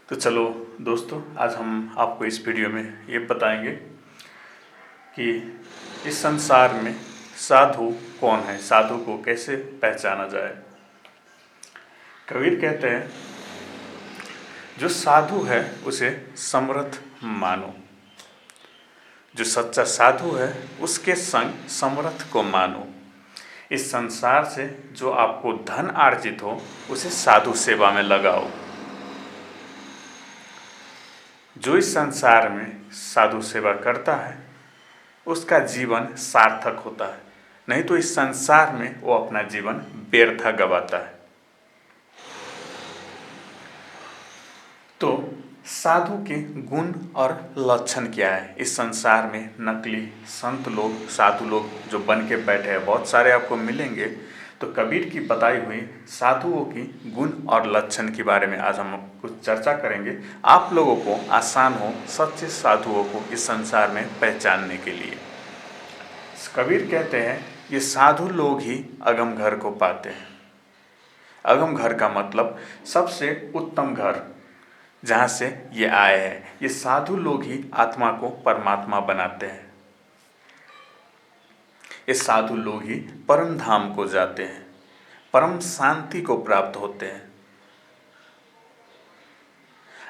तो चलो दोस्तों, आज हम आपको इस वीडियो में ये बताएंगे कि इस संसार में साधु कौन है, साधु को कैसे पहचाना जाए। कबीर कहते हैं, जो साधु है उसे समर्थ मानो, जो सच्चा साधु है उसके संग समर्थ को मानो। इस संसार से जो आपको धन अर्जित हो उसे साधु सेवा में लगाओ। जो इस संसार में साधु सेवा करता है उसका जीवन सार्थक होता है, नहीं तो इस संसार में वो अपना जीवन व्यर्थ गवाता है। तो साधु के गुण और लक्षण क्या है। इस संसार में नकली संत लोग, साधु लोग जो बन के बैठे हैं बहुत सारे आपको मिलेंगे। तो कबीर की बताई हुई साधुओं की गुण और लक्षण के बारे में आज हम कुछ चर्चा करेंगे, आप लोगों को आसान हो सच्चे साधुओं को इस संसार में पहचानने के लिए। कबीर कहते हैं, ये साधु लोग ही अगम घर को पाते हैं। अगम घर का मतलब सबसे उत्तम घर, जहाँ से ये आए हैं। ये साधु लोग ही आत्मा को परमात्मा बनाते हैं। ये साधु लोग ही परम धाम को जाते हैं, परम शांति को प्राप्त होते हैं।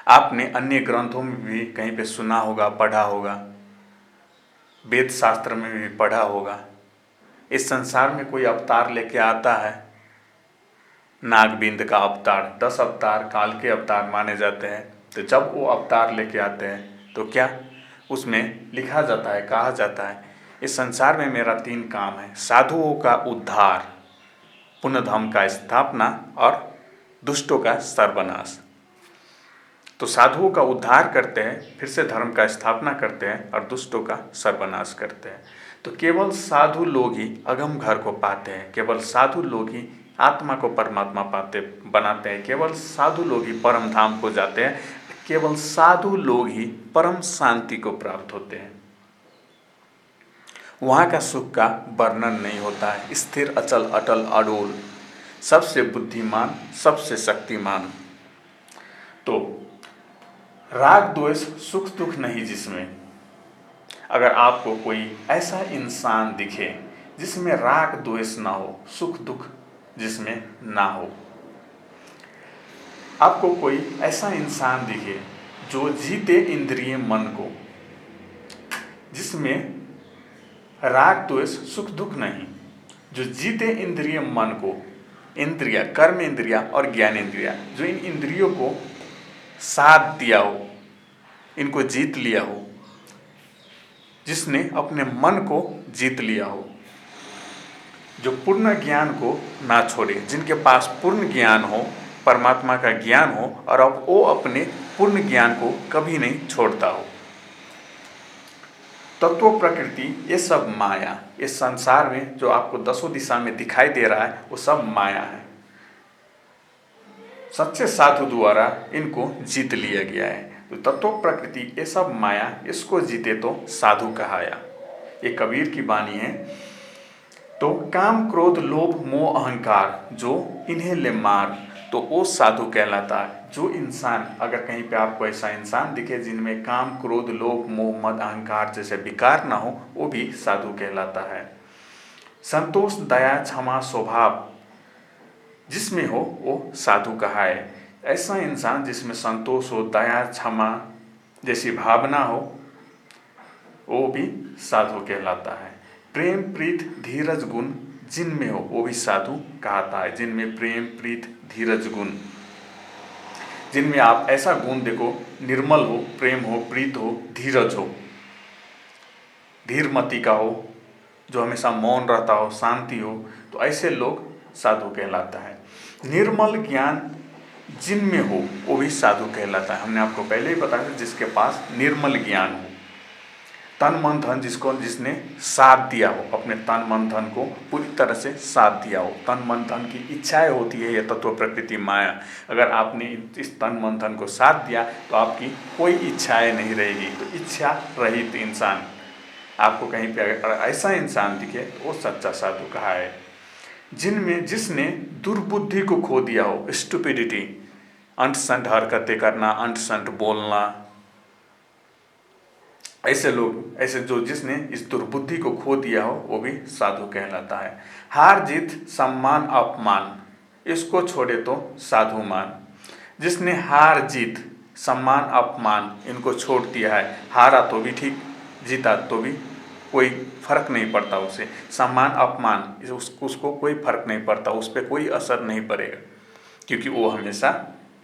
आपने अन्य ग्रंथों में भी कहीं पे सुना होगा, पढ़ा होगा, वेद शास्त्र में भी पढ़ा होगा। इस संसार में कोई अवतार लेके आता है, नागबिंद का अवतार, 10 अवतार काल के अवतार माने जाते हैं। तो जब वो अवतार लेके आते हैं तो क्या उसमें लिखा जाता है, कहा जाता है, इस संसार में मेरा 3 काम है, साधुओं का उद्धार, पुण्य धाम का स्थापना और दुष्टों का सर्वनाश। तो साधुओं का उद्धार करते हैं, फिर से धर्म का स्थापना करते हैं और दुष्टों का सर्वनाश करते हैं। तो केवल साधु लोग ही अगम घर को पाते हैं, केवल साधु लोग ही आत्मा को परमात्मा बनाते हैं, केवल साधु लोग ही परम धाम को जाते हैं, केवल साधु लोग ही परम शांति को प्राप्त होते हैं। वहाँ का सुख का वर्णन नहीं होता है। स्थिर अचल अटल अडोल, सबसे बुद्धिमान, सबसे शक्तिमान। तो राग द्वेष सुख दुख नहीं जिसमें। अगर आपको कोई ऐसा इंसान दिखे जिसमें राग द्वेष ना हो, सुख दुख जिसमें ना हो, आपको कोई ऐसा इंसान दिखे जो जीते इंद्रिय मन को, जिसमें राग द्वेष सुख दुख नहीं, जो जीते इंद्रिय मन को, इंद्रिया, कर्म इंद्रिया और ज्ञान इंद्रिया, जो इन इंद्रियों को साथ दिया हो, इनको जीत लिया हो, जिसने अपने मन को जीत लिया हो, जो पूर्ण ज्ञान को ना छोड़े, जिनके पास पूर्ण ज्ञान हो, परमात्मा का ज्ञान हो, और अब वो अपने पूर्ण ज्ञान को कभी नहीं छोड़ता हो। तत्व प्रकृति ये सब माया, इस संसार में जो आपको 10 दिशा में दिखाई दे रहा है वो सब माया है। सच्चे साधु द्वारा इनको जीत लिया गया है। तो तत्व प्रकृति ये सब माया, इसको जीते तो साधु कहाया। ये कबीर की वाणी है। तो काम क्रोध लोभ मोह अहंकार जो इन्हें ले मार, तो वो साधु कहलाता है। जो इंसान, अगर कहीं पे आपको ऐसा इंसान दिखे जिनमें काम क्रोध लोभ मोह मद अहंकार जैसे विकार ना हो, वो भी साधु कहलाता है। संतोष दया क्षमा स्वभाव जिसमें हो वो साधु कहा है। ऐसा इंसान जिसमें संतोष हो, दया क्षमा जैसी भावना हो, वो भी साधु कहलाता है। प्रेम प्रीत धीरज गुण जिनमें हो वो भी साधु कहता है। जिनमें प्रेम प्रीत धीरज गुण, जिनमें आप ऐसा गुण देखो, निर्मल हो, प्रेम हो, प्रीत हो, धीरज हो, धीरमति का हो, जो हमेशा मौन रहता हो, शांति हो, तो ऐसे लोग साधु कहलाता है। निर्मल ज्ञान जिनमें हो वो भी साधु कहलाता है। हमने आपको पहले ही बताया, जिसके पास निर्मल ज्ञान हो, तन मन धन जिसने साथ दिया हो, अपने तन मन धन को पूरी तरह से साथ दिया हो। तन मन धन की इच्छाएं होती है, यह तत्व प्रकृति माया। अगर आपने इस तन मन धन को साथ दिया तो आपकी कोई इच्छाएं नहीं रहेगी। तो इच्छा रहित इंसान, आपको कहीं पे अगर ऐसा इंसान दिखे तो वो सच्चा साधु कहा है। जिसने दुर्बुद्धि को खो दिया हो, स्टुपिडिटी, अंट संट हरकतें करना, अंट संट बोलना, ऐसे लोग, ऐसे जो जिसने इस दुर्बुद्धि को खो दिया हो वो भी साधु कहलाता है। हार जीत सम्मान अपमान इसको छोड़े तो साधु मान। जिसने हार जीत सम्मान अपमान इनको छोड़ दिया है, हारा तो भी ठीक, जीता तो भी कोई फर्क नहीं पड़ता उसे, सम्मान अपमान उसको कोई फर्क नहीं पड़ता, उस पर कोई असर नहीं पड़ेगा, क्योंकि वो हमेशा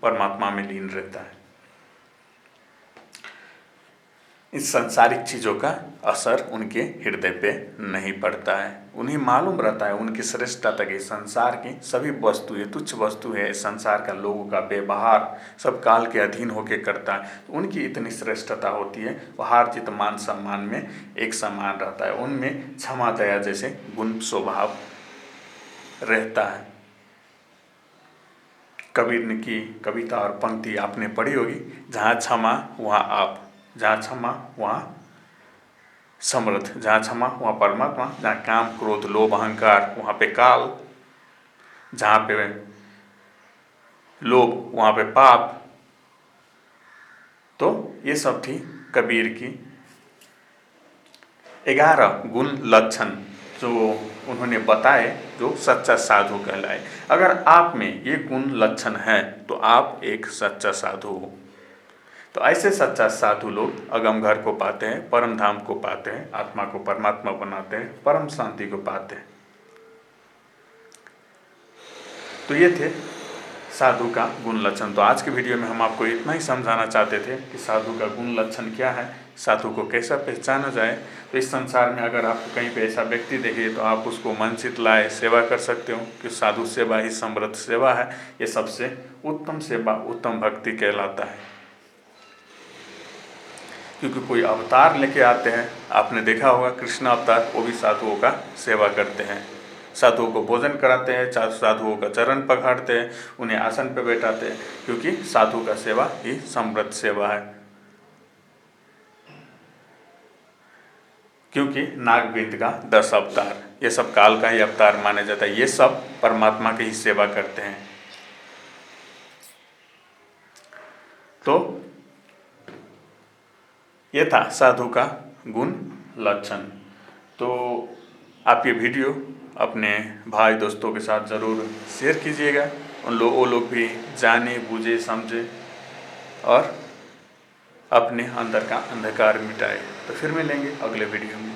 परमात्मा में लीन रहता है। इस सांसारिक चीज़ों का असर उनके हृदय पे नहीं पड़ता है। उन्हें मालूम रहता है उनकी श्रेष्ठता तक संसार की सभी वस्तुएं तुच्छ वस्तु है, संसार का लोगों का व्यवहार सब काल के अधीन होकर करता है, तो उनकी इतनी श्रेष्ठता होती है, वो हार जीत मान सम्मान में एक समान रहता है। उनमें क्षमा दया जैसे गुण स्वभाव रहता है। कबीर ने की कविता और पंक्ति आपने पढ़ी होगी, जहाँ क्षमा वहाँ आप, जहाँ क्षमा वहाँ समर्थ, जहाँ क्षमा वहाँ परमात्मा, जहाँ काम क्रोध लोभ अहंकार वहाँ पे काल, जहाँ पे लोभ वहाँ पे पाप। तो ये सब थी कबीर की 11 गुण लक्षण जो उन्होंने बताए, जो सच्चा साधु कहलाए। अगर आप में ये गुण लक्षण है तो आप एक सच्चा साधु हो। तो ऐसे सच्चा साधु लोग अगम घर को पाते हैं, परम धाम को पाते हैं, आत्मा को परमात्मा बनाते हैं, परम शांति को पाते हैं। तो ये थे साधु का गुण लक्षण। तो आज के वीडियो में हम आपको इतना ही समझाना चाहते थे कि साधु का गुण लक्षण क्या है, साधु को कैसा पहचाना जाए। तो इस संसार में अगर आपको कहीं पे ऐसा व्यक्ति देखे तो आप उसको मन चित लाए सेवा कर सकते हो, कि साधु सेवा ही समृद्ध सेवा है। ये सबसे उत्तम सेवा, उत्तम भक्ति कहलाता है। क्योंकि कोई अवतार लेके आते हैं, आपने देखा होगा कृष्ण अवतार, वो भी साधुओं का सेवा करते हैं, साधुओं को भोजन कराते हैं, साधुओं का चरण पखाड़ते हैं, उन्हें आसन पर बैठाते हैं, क्योंकि साधु का सेवा ही समृद्ध सेवा है। क्योंकि नागविंद का 10 अवतार, ये सब काल का ही अवतार माना जाता है, ये सब परमात्मा की ही सेवा करते हैं। तो ये था साधु का गुण लक्षण। तो आप ये वीडियो अपने भाई दोस्तों के साथ ज़रूर शेयर कीजिएगा, वो लोग भी जाने बूझे समझे और अपने अंदर का अंधकार मिटाए। तो फिर मिलेंगे अगले वीडियो में।